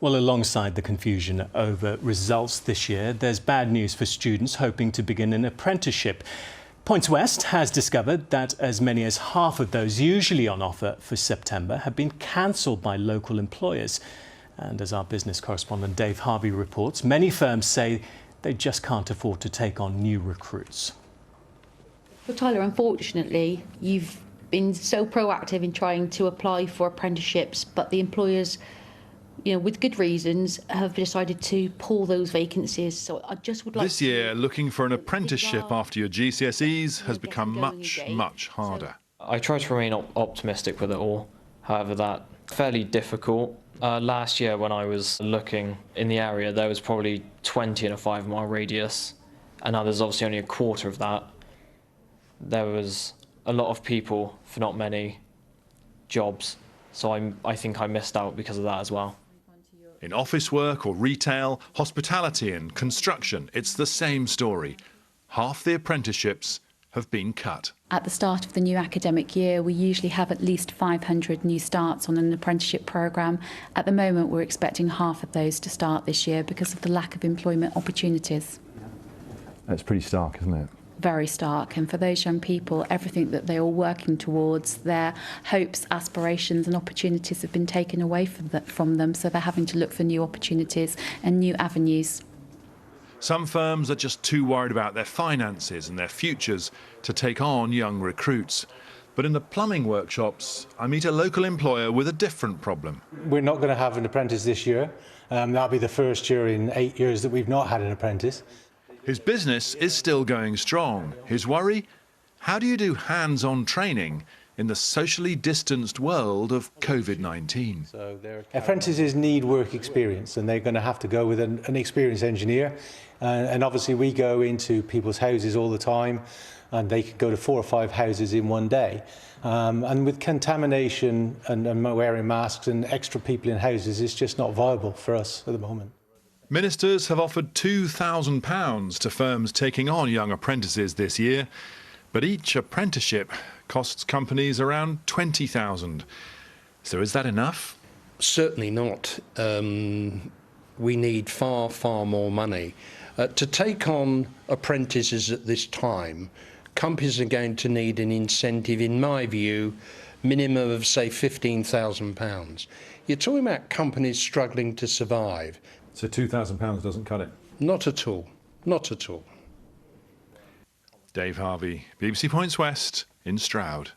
Well, alongside the confusion over results this year, there's bad news for students hoping to begin an apprenticeship. Points West has discovered that as many as half of those usually on offer for September have been cancelled by local employers. And as our business correspondent Dave Harvey reports, many firms say they just can't afford to take on new recruits. Well, Tyler, unfortunately, you've been so proactive in trying to apply for apprenticeships, but the employers, with good reasons, have decided to pull those vacancies. So I just would like This year, looking for an apprenticeship after your GCSEs has become much harder. I try to remain optimistic with it all. However, that's fairly difficult. Last year, when I was looking in the area, there was probably 20 in a 5-mile radius, and now there's obviously only a quarter of that. There was a lot of people for not many jobs, so I think I missed out because of that as well. In office work or retail, hospitality and construction, it's the same story. Half the apprenticeships have been cut. At the start of the new academic year, we usually have at least 500 new starts on an apprenticeship programme. At the moment, we're expecting half of those to start this year because of the lack of employment opportunities. That's pretty stark, isn't it? Very stark, and for those young people, everything that they're all working towards, their hopes, aspirations and opportunities have been taken away from them, so they're having to look for new opportunities and new avenues. Some firms are just too worried about their finances and their futures to take on young recruits. But in the plumbing workshops, I meet a local employer with a different problem. We're not going to have an apprentice this year. That'll be the first year in 8 years that we've not had an apprentice. His business is still going strong. His worry? How do you do hands-on training in the socially distanced world of COVID-19? Apprentices need work experience, and they're going to have to go with an experienced engineer. And obviously we go into people's houses all the time, and they could go to 4 or 5 houses in one day. And with contamination and wearing masks and extra people in houses, it's just not viable for us at the moment. Ministers have offered £2,000 to firms taking on young apprentices this year, but each apprenticeship costs companies around £20,000. So is that enough? Certainly not. We need far, far more money. To take on apprentices at this time, companies are going to need an incentive, in my view, minimum of, say, £15,000. You're talking about companies struggling to survive. So £2,000 doesn't cut it? Not at all. Not at all. Dave Harvey, BBC Points West in Stroud.